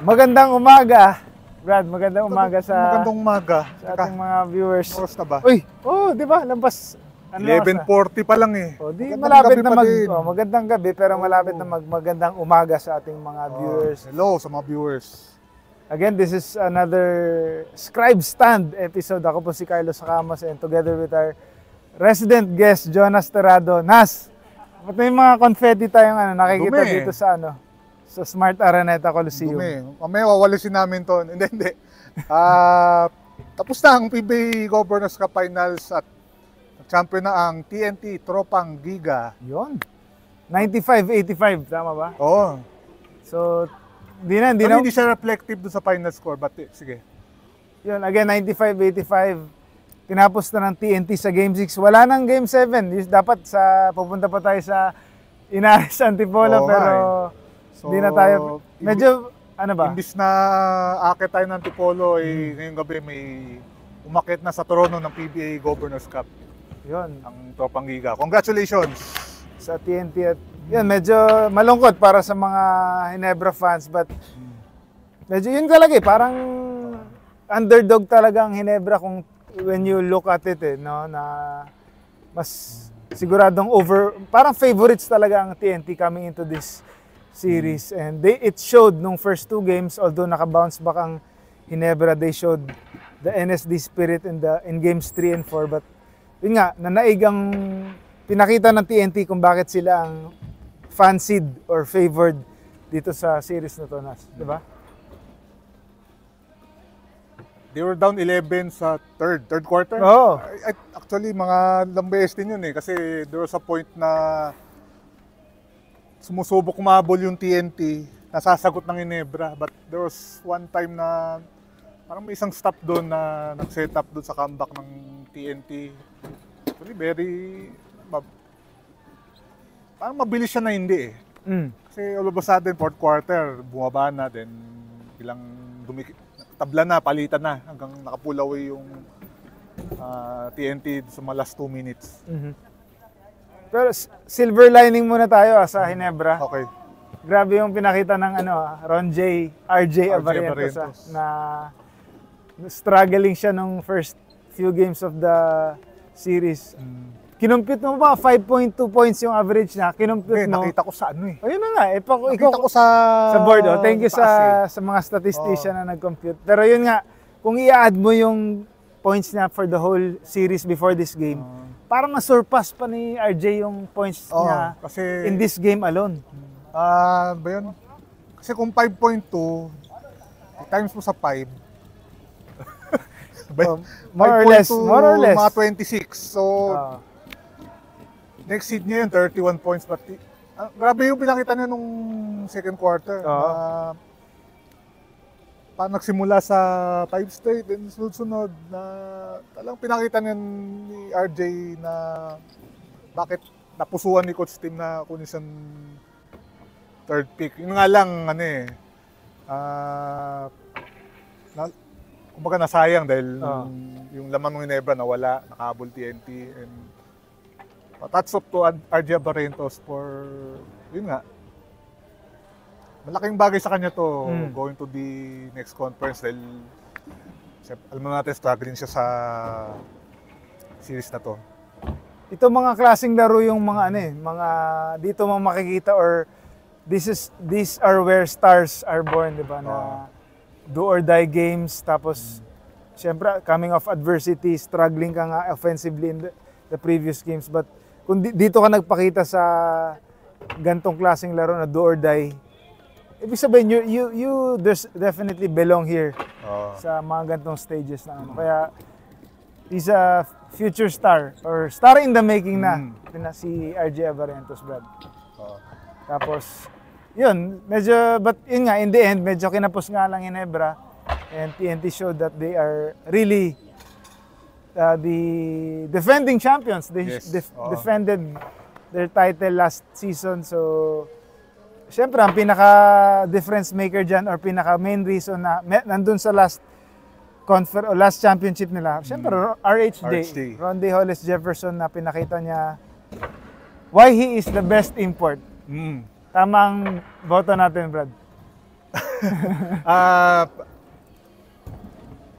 Magandang umaga, Brad. Magandang umaga sa ating mga viewers. Oras na ba? Uy, di ba? Lampas 11:40 pa lang eh. Di malapit na magandang gabi pero malapit na magandang umaga sa ating mga viewers. Hello sa mga viewers. Again, this is another Scribe Stand episode. Ako po si Carlos Sacamos and together with our resident guest, Jonas Terrado. Nas, ba't may mga confetti tayong nakikita dito sa sa Smart Araneta Coliseum? Mamaya wawalisin namin to. Hindi. Tapos na ang PBA Governors Cup Finals at champion na ang TNT Tropang Giga. Yun. 95-85, tama ba? Oo. So, hindi siya reflective doon sa final score, but sige. Yun, again, 95-85. Tinapos na ng TNT sa Game 6. Wala nang Game 7. Dapat pupunta pa tayo sa Inares Antipolo, pero hindi na tayo. Medyo, Imbis na akit tayo ng Antipolo, ngayong gabi may umakit na sa trono ng PBA Governors Cup. Yun. Ang Tropang Giga. Congratulations! Sa TNT at yun, medyo malungkot para sa mga Ginebra fans, but medyo yun talaga parang underdog talaga ang Ginebra kung when you look at it na mas siguradong parang favorites talaga ang TNT coming into this series, and it showed nung first two games, although naka-bounce back ang Ginebra, they showed the NSD spirit in games 3 and 4, but yun nga, nanaig ang pinakita ng TNT kung bakit sila ang fancied or favored dito sa series na to, Nas, di ba? They were down 11 sa third quarter. Oo. Actually, mga lambayes din yun kasi there was a point na sumusubok kumabol yung TNT, nasasagot ng Ginebra. But there was one time na parang may isang stop doon na nag-set up doon sa comeback ng TNT. Actually, parang mabilis siya na hindi eh. Kasi all of a sudden, fourth quarter, bumaba na, then bilang tabla na, palitan na, hanggang nakapull away yung TNT sa mga last 2 minutes. Pero silver lining muna tayo sa Ginebra. Okay. Grabe yung pinakita ng Ron J, RJ Abarientos na struggling siya nung first few games of the series. Kinumpute mo ba 5.2 points yung average niya? Kinumpute mo. Nakita ko sa Ayun na nga. Nakita ko sa board. Thank you sa mga statistician na nag-compute. Pero yun nga, kung i-add mo yung points niya for the whole series before this game, parang na-surpass pa ni RJ yung points niya kasi in this game alone. Ba yun? Kasi kung 5.2, times mo sa 5, more or less. Mga 26. So, next seed niya yun, 31 points. But, grabe yung pinakita niya nung second quarter. Parang nagsimula sa 5 straight, then sunod-sunod na talang pinakita niya ni RJ na bakit napusuan ni Coach Tim na kunin siyang third pick. Yun nga lang, kumbaga nasayang dahil yung laman ng Ginebra nawala, nakahabol TNT, and touch up to RJ Abarientos for, yun nga, malaking bagay sa kanya to going to the next conference dahil alam mo natin struggling siya sa series na to. Ito mga klaseng laro yung mga mga dito mo makikita, or these are where stars are born, di ba? Na do or die games, tapos syempre coming off adversity, struggling ka nga offensively in the previous games, but kung dito ka nagpakita sa gantong klaseng laro na do or die, ibig sabihin you definitely belong here sa mga gantong stages na kaya he's a future star or star in the making na si RJ Abarientos, Brad. Tapos yun, but yun nga, in the end, medyo kinapos nga lang Ginebra, and TNT showed that they are really the defending champions. They defended their title last season, so syempre, ang pinaka-difference maker dyan or pinaka-main reason na nandun sa last championship nila, syempre, RHD, Ronde Hollis Jefferson, na pinakita niya why he is the best import. Tamang boto natin, Brad. Ah,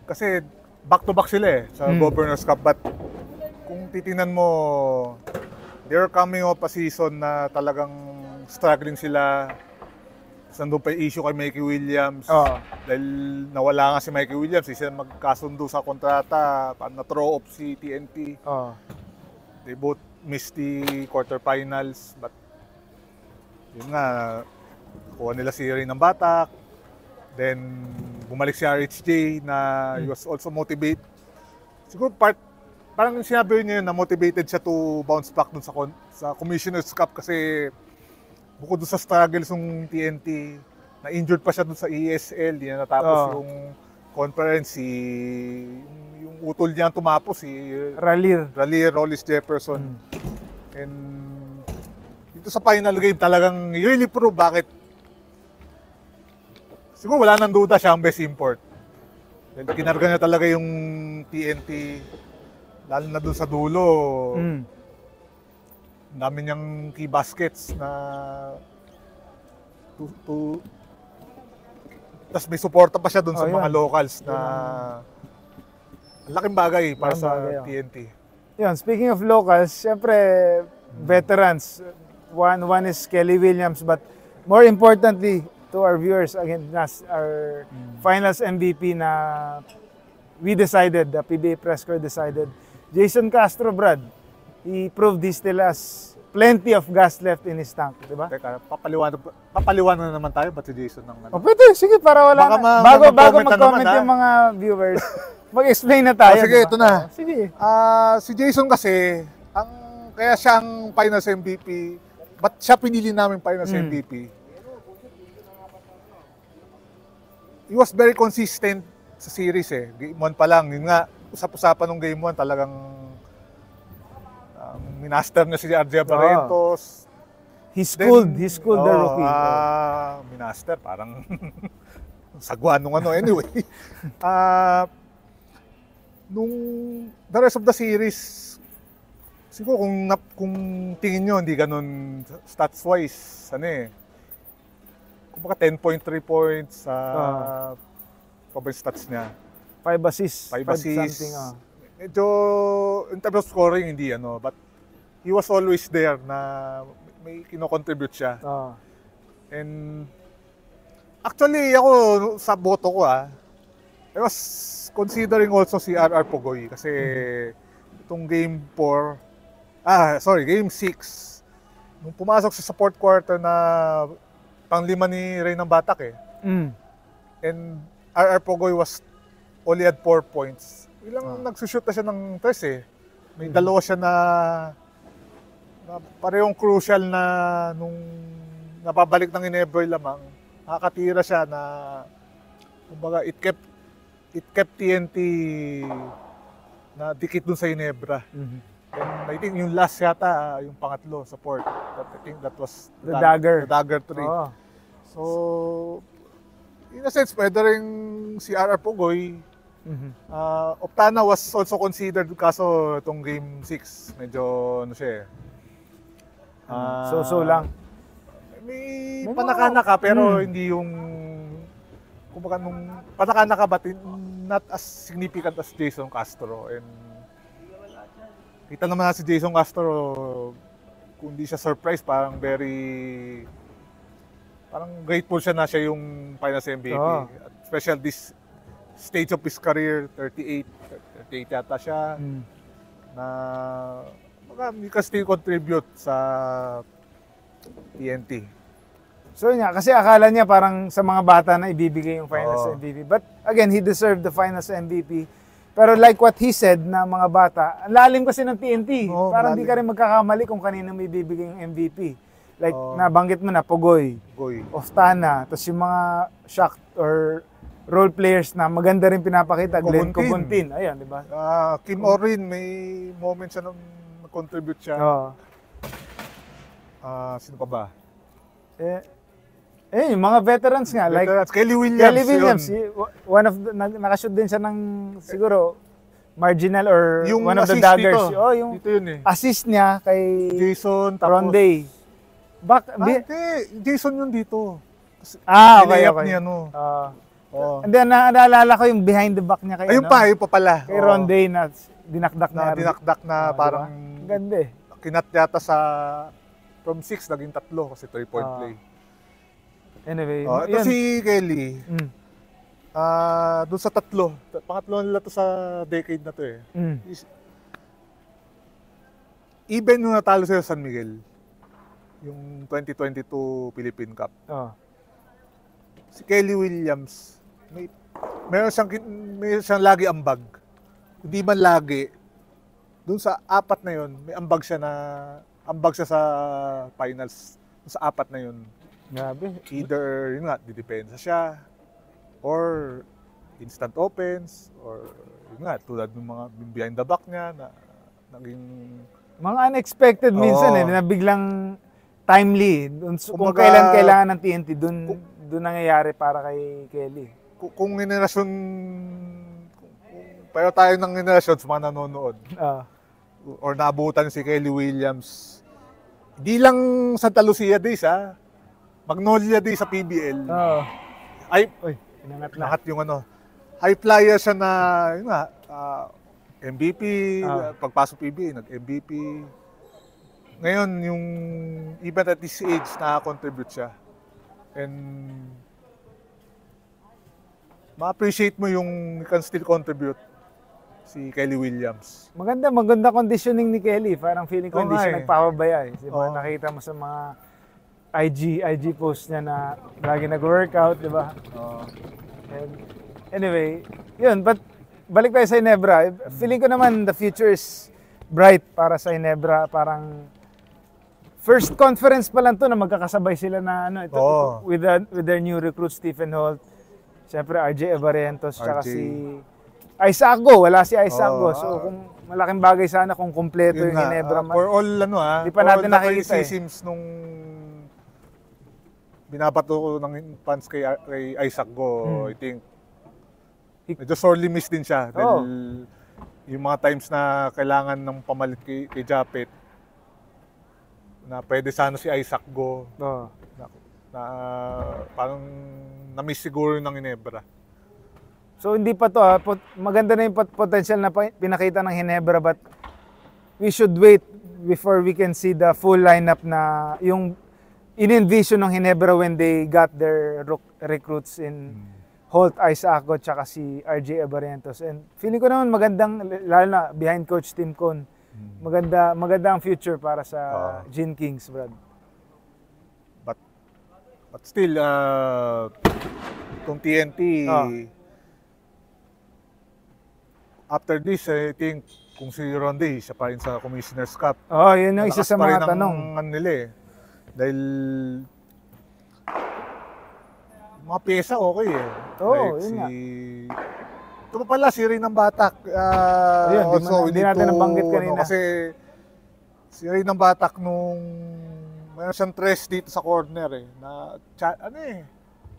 kasi back-to-back sila sa Governor's Cup. But kung titingnan mo, they're coming off a season na talagang struggling sila. Nandun pa yung issue kay Mikey Williams. Dahil nawala nga si Mikey Williams, sila magkasundo sa kontrata, na-throw off si TNT. They both missed the quarterfinals, but yun nga, kuha nila si Ray ng Batak. Then bumalik si RHJ na he was also motivated. Siguro parang sinabi niya na motivated siya to bounce back dun sa Commissioner's Cup kasi bukod doon sa struggles ng TNT, na-injured pa siya doon sa ESL, di na natapos yung conference, yung utol niya tumapos, si Raleigh Rollis Jefferson. And dito sa final game, talagang really prove bakit. Siguro wala nang duda siya ang best import. Dahil kinarga niya talaga yung TNT, lalo na doon sa dulo. Ang dami niyang key baskets na tapos may suporta pa siya doon sa mga locals na laking bagay para sa TNT. Yun, speaking of locals, syempre veterans. One is Kelly Williams, but more importantly to our viewers, again, our finals MVP na we decided, the PBA press corps decided, Jason Castro, Brad. He proved he still has plenty of gas left in his tank, di ba? Teka, papaliwanag na naman tayo, ba't si Jason ng ano? Pwede, sige, para wala bago mag-comment yung mga viewers, mag-explain na tayo. Sige, ito na. Sige. Si Jason kasi, kaya siya ang finals MVP, ba't siya pinili namin finals MVP? He was very consistent sa series Game 1 pa lang, yun nga, usap-usapan ng Game 1 talagang minaster na si RJ Barrientos. He schooled the rookie. Minaster, parang sagwa nung ano. Anyway, nung the rest of the series, siguro kung tingin nyo, hindi ganun stats-wise, kumbaga 10.3 points pa ba yung stats niya? 5 assists. 5 assists. Medyo, in terms of scoring, hindi but he was always there na may kino-contribute siya. And actually, ako sa boto ko I was considering also si RR Pugoy kasi itong Game 4, Game 6, nung pumasok siya sa fourth quarter na pang-5 ni Ray ng Batak And RR Pugoy was only had 4 points. Ilang nagsushoot na siya ng tres May dalawa siya na parehong crucial na nung napabalik ng Ginebra lamang, nakakatira siya na kumbaga it kept TNT na dikit dun sa Ginebra. And I think yung last yata, yung pangatlo sa fourth. I think that was the dagger 3. So in a sense, pwede rin si RR Pugoy. Optana was also considered kaso itong Game 6 medyo siya so lang. May panaka-naka pero hindi yung kumbaga nung panaka-naka but not as significant as Jason Castro. And kita naman si Jason Castro kung hindi siya surprise parang grateful siya na siya yung finals MVP. Especially this stage of his career, 38 yata siya, na he can still contribute sa TNT. So yun nga, kasi akala niya parang sa mga bata na ibibigay yung finals MVP. But again, he deserved the finals MVP. Pero like what he said na mga bata, ang lalim kasi ng TNT. Parang di ka rin magkakamali kung kanino may bibigay yung MVP. Like nabanggit mo na, Pugoy, Oftana, tapos yung mga shock or role players na maganda rin pinapakita, Glenn Cobontin. Ayan, di ba? Kim Orin, may moments siya nung nag-contribute siya. Sino pa ba? Yung mga veterans nga. Veterans. Kelly Williams. One of the, nakashoot din siya ng siguro marginal or yung one of the daggers. Yung dito yun assist niya kay Jason, tapos Ronday. Jason yun dito. Nilayap niya, no? And then, naalala ko yung behind the back niya kay, ayun pa pala. Kay Ronde na dinakdak na. Dinakdak na parang... Diba? Ganda eh. Kinat yata sa... From 6, naging 3 kasi 3-point play. Anyway. Ito si Kelly. Doon sa 3. Pangatlo nila to sa decade na to eh. Even nung natalo sila sa San Miguel, yung 2022 Philippine Cup. Si Kelly Williams, meron siyang lagi ambag. Hindi man lagi. Doon sa 4 na yun, may ambag siya sa finals. Sa 4 na yun. Grabe. Either, yun nga, didepensa siya, or instant opens, or yun nga, tulad ng mga behind the back niya, na naging... Mga unexpected minsan na biglang timely. Kung kailan kailangan ng TNT, doon nangyayari para kay Kelly. Kung generasyon, pero tayo ng generasyon sa mga nanonood, or naabutan si Kelly Williams, hindi lang Santa Lucia Days, Magnolia Days sa PBL. Inangat yung high flyer siya na, yun nga, MVP, pagpasok PBA, nag-MVP. Ngayon, yung even at this age, nakakontribute siya. And ma-appreciate mo yung you can still contribute si Kelly Williams. Maganda conditioning ni Kelly. Parang feeling ko hindi siya nagpapabaya. Diba? Nakita mo sa mga IG post niya na lagi nag-workout, di ba? Anyway, yun. But balik tayo sa Ginebra. Feeling ko naman the future is bright para sa Ginebra. Parang first conference pa lang to na magkakasabay sila na with their new recruit Stephen Holt. Siyempre RJ Barrientos tsaka si Isaac Go. Wala si Isaac Go. So kung malaking bagay sana kung kumpleto yung Ginebra. For all di pa natin nakikita criticisms nung binabato ko ng fans kay Isaac Go, I think medyo sorely missed din siya dahil yung mga times na kailangan ng pamalit kay Japet na pwede sana si Isaac Go na parang na-miss siguro ng Ginebra. So hindi pa to maganda na yung potential na pinakita ng Ginebra, but we should wait before we can see the full lineup na yung in-envision ng Ginebra when they got their recruits in Holt, Isaac, tsaka si RJ Barrientos. And feeling ko naman magandang, lalo na behind Coach Tim Cone, maganda ang future para sa Gin Kings, Brad. But still, kung TNT, after this, I think, kung si Ronde, siya pa rin sa Commissioner's Cup. Yun yung isa sa mga tanong. Nila Dahil mga pyesa okay eh. Yun nga. Ito pa pala, si Ray ng Batak. Hindi natin nabanggit kanina. Kasi si Ray ng Batak nung mayroon siyang tres dito sa corner na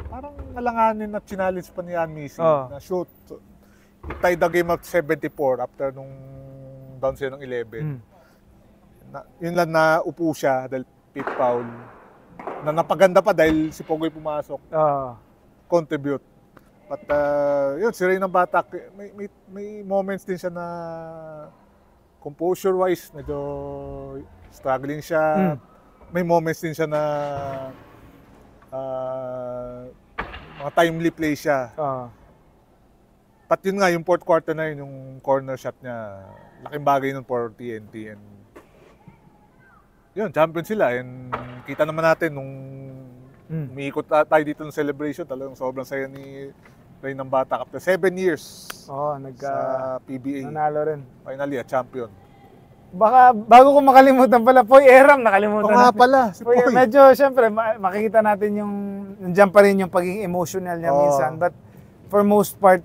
parang nalanganin na challenge pa ni Ann Missy na shoot. Tied the game at 74 after nung down sila ng 11. Yun lang na upo siya dahil pit foul. Na napaganda pa dahil si Pogoy pumasok. Contribute. But yun, si Ray ng Batak, may moments din siya na composure-wise, medyo struggling siya. May moments din siya na mga timely play siya. But yun nga, yung fourth quarter na yun, yung corner shot niya, laking bagay nun for TNT. And yun, champion sila. And kita naman natin nung umiikot tayo dito ng celebration, talagang sobrang saya ni Ray ng Batak after 7 years sa PBA. Nanalo rin. Finally, a champion. Baka bago ko makalimutan pala, Poy Eram, nakalimutan natin. Pala, si Poy. Medyo, syempre, makikita natin yung, nandiyan pa rin yung pagiging emotional niya minsan. But for most part,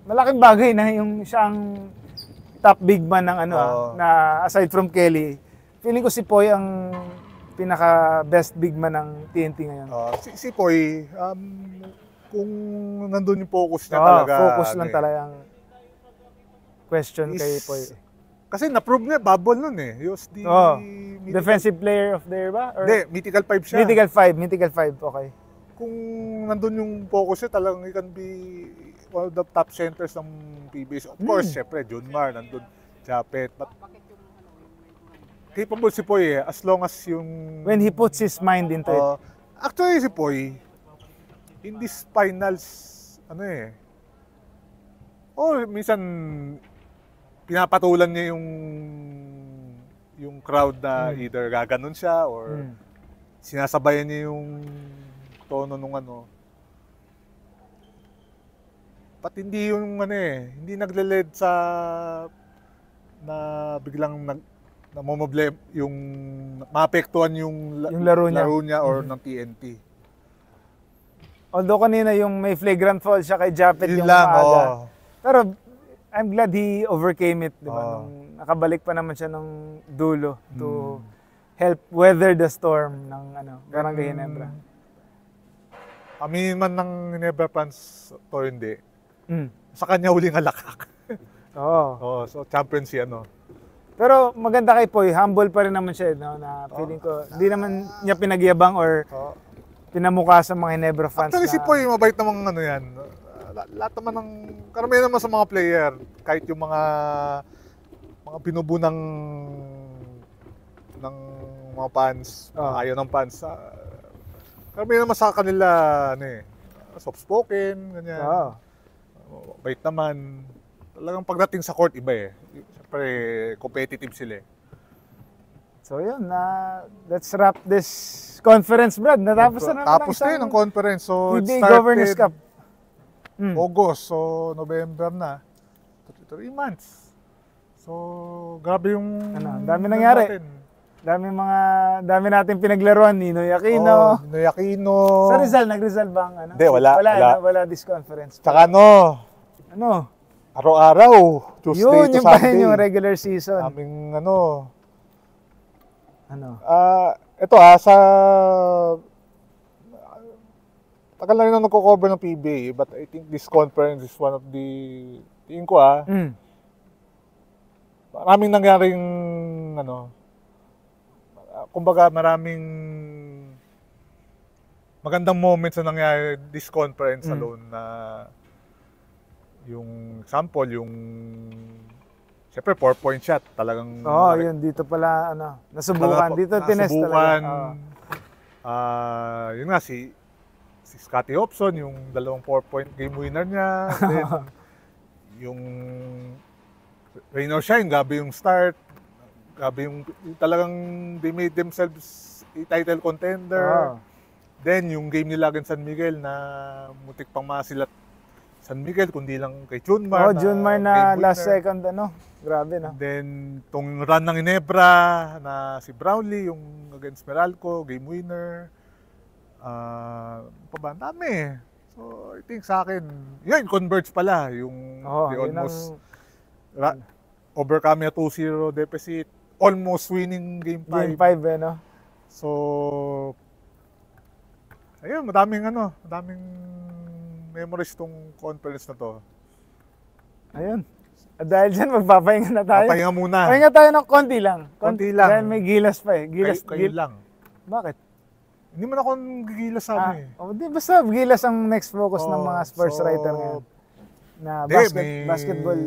malaking bagay na yung siyang top big man ng na aside from Kelly. Feeling ko si Poy ang pinaka best big man ng TNT ngayon. Si Poy, kung nandun yung focus niya talaga. Focus lang talagang question kay Poy. Kasi na-prove niya, bubble nun eh. Defensive player of the year ba? Hindi, Mythical 5 siya. Mythical 5, okay. kung nandun yung focus niya, talagang he can be one of the top centers ng PBA. Of course, syempre, Junmar, nandun, Japet. But capable si Poy as long as yung... When he puts his mind into it. Actually, si Poy, in these finals, minsan, pinapatulan niya yung crowd na either gaganon siya or sinasabayan niya yung tono nung Pat hindi yung hindi nagle-lead sa na biglang namomoblem yung maapektuhan yung laro niya or ng TNT. Although kanina yung may flagrant foul siya kay Japet Yun yung lang, maaga. Pero I'm glad he overcame it, di ba? Nung nakabalik pa naman siya ng dulo to help weather the storm ng Barangay Ginebra. Kami man ng Ginebra fans to hindi. Sa kanya huling halakak. So champion si Pero maganda kay Poy, humble pa rin naman siya, no? Na feeling ko, hindi naman niya pinagyabang or pinamukha sa mga Ginebra fans. Actually si Poy, mabait namang yan. Lahat naman ng, karamihan naman sa mga player, kahit yung mga binubunang ng mga fans, ayaw ng fans, karamihan naman sa kanila, soft-spoken, ganyan. Bait naman. Talagang pagdating sa court, iba Siyempre, competitive sila So yun, let's wrap this conference, Brad. Natapos na naman Tapos na yun ang conference. So, PBA Governors Cup. August, so November na. 3 months. So, grabe yung... dami nangyari. Dami natin pinaglaruan. Ninoy Aquino. Ninoy Aquino. Sa Rizal, nag-Rizal ba ang Hindi, wala. Wala this conference. Tsaka araw-araw. Tuesday to Sunday. Yung regular season. Aming ito sa... Tagal na rin na nagko-cover ng PBA, but I think this conference is one of the... Tingin ko maraming nangyaring kumbaga maraming magandang moments na nangyari this conference alone na yung example, yung siyempre 4-point shot talagang yun dito pala nasubukan dito tinest talaga. Yun nga si Scottie Hobson, yung 2 4-point game winner niya. Then yung Raynor Shine, gabi yung start. Gabi yung talagang they made themselves a title contender. Then yung game nila against San Miguel na mutik pang masilat San Miguel, kundi lang kay Junmar. Junmar na last second Grabe Then tong run ng Ginebra na si Brownlee, yung against Meralco, game winner. Dami. So I think sa akin, yun, converge pala yung they almost overcome yung 2-0 deficit, almost winning game 5. Game 5 So ayun, madaming memories tong conference na to. Ayun. Dahil dyan, magpapahinga na tayo. Papahinga muna. Pahinga tayo ng konti lang. Konti lang. Dahil may gilas pa Kayo lang. Bakit? Hindi man ako gilas sa basta gilas ang next focus ng mga sports writer ngayon. Na basketball.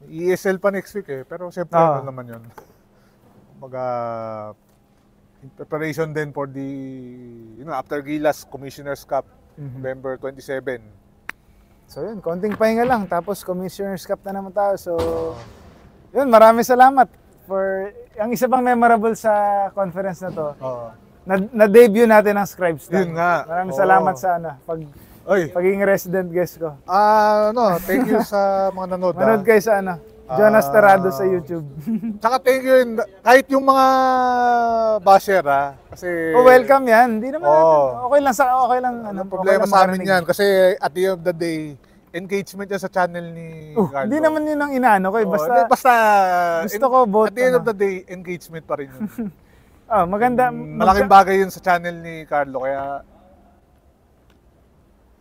ESL pa next week pero siyempre naman yun. In preparation din for the after Gilas Commissioner's Cup November 27. So yun, konting pahinga lang tapos Commissioner's Cup na naman tayo. So yun, maraming salamat for ang isa pang memorable sa conference na to. Na-debut natin ang Scribes Stand. Yun nga. Maraming salamat sa pagiging resident guest ko. Thank you sa mga nanood. Manood kayo sa Jonas Terrado sa YouTube. Tsaka thank you kahit yung mga basher kasi welcome yan. Hindi naman okay lang problema okay sa amin yan kasi at the end of the day engagement yan sa channel ni Carlo. Hindi naman yun ang inaano ko basta gusto ko both. At the end of the day engagement pa rin yun. Maganda. Malaking bagay yun sa channel ni Carlo kaya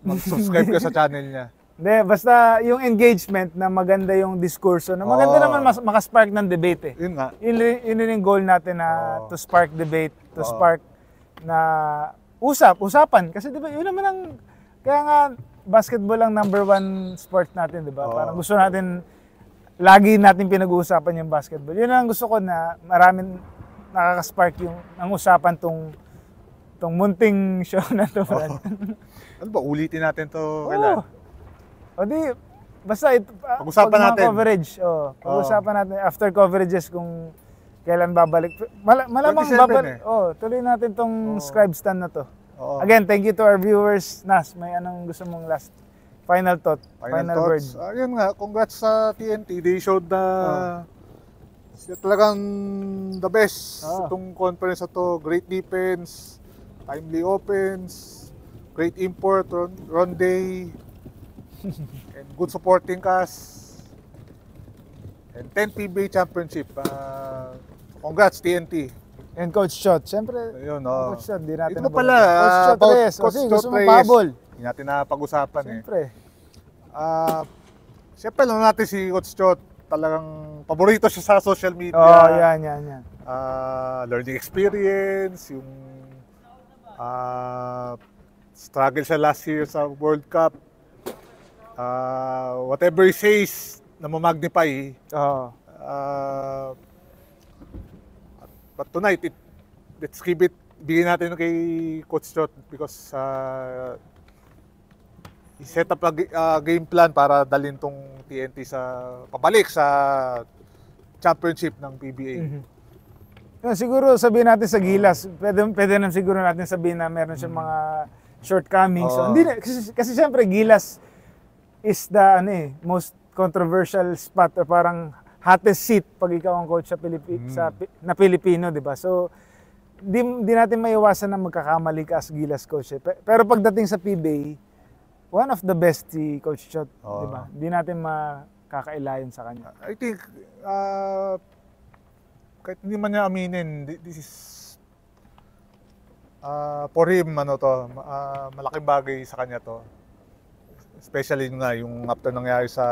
mag-subscribe ka sa channel niya. Hindi, basta yung engagement na maganda yung diskurso, na maganda naman makaspark ng debate Yun nga. Yun yung goal natin na to spark debate, to spark na usapan. Kasi di ba, yun naman ang, kaya nga, basketball ang number 1 sport natin, di ba? Oo. Parang gusto natin, lagi natin pinag-uusapan yung basketball. Yun ang gusto ko na maraming nakaka-spark ang usapan tong munting show na to, Brad. Ano ba, ulitin natin to Oo. kailan? O di, basta Pag-usapan pag mga natin. coverage, pag-usapan natin after coverages kung kailan babalik. Malamang 27 babalik. eh. Tuloy natin tong scribe stand na to. Oo. Again, thank you to our viewers. Nas, may anong gusto mong last final thought, final word? thoughts. Ayun nga, congrats sa TNT. They showed na sila talagang the best itong conference na to. Great defense, timely offense, great import, run day, and good supporting cast, and 10 PBA championship. Congrats TNT. And Coach Chot, siyempre, Ayun, Coach Chot, di natin ito pala, Coach Chot about Reyes, Coach kasi Chot gusto mong Reyes. pahabol. Hindi natin napag-usapan Siyempre. Siyempre, alam natin si Coach Chot, talagang paborito siya sa social media. Yan. Learning experience, yung struggle siya last year sa World Cup. Whatever he says, na mamagnify. But tonight, let's keep it, bigyan natin kay Coach Chot because he set up a game plan para dalhin tong TNT pabalik sa championship ng PBA. Yun, siguro sabihin natin sa Gilas, pwede na siguro natin sabihin na meron siyang mga shortcomings. So, hindi kasi siyempre Gilas is the most controversial spot or parang hottest seat pag ikaw ang coach na Pilipino, di ba? So, di natin maiwasan na magkakamali ka as Gilas coach. Pero pagdating sa PBA, one of the best si Coach Chot, di ba? Di natin makakailayan sa kanya. I think, kahit hindi man niya aminin, this is, for him, malaking bagay sa kanya to. Especially yung after nangyari sa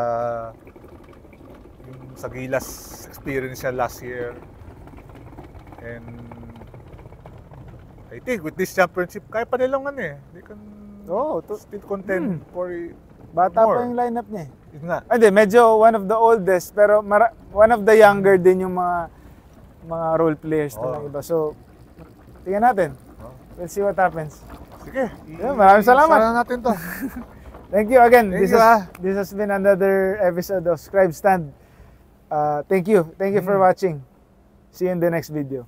Gilas experience niya last year. And I think with this championship, kaya pa nilang they can still contend for Bata more. pa yung lineup niya. Yun nga. Hindi, medyo one of the oldest, pero one of the younger din yung mga role players na iba. So, tingnan natin. We'll see what happens. Sige. Maraming salamat. Sana natin to. Thank you again. Thank This you, has been another episode of Scribe Stand. Thank you. Thank you for watching. See you in the next video.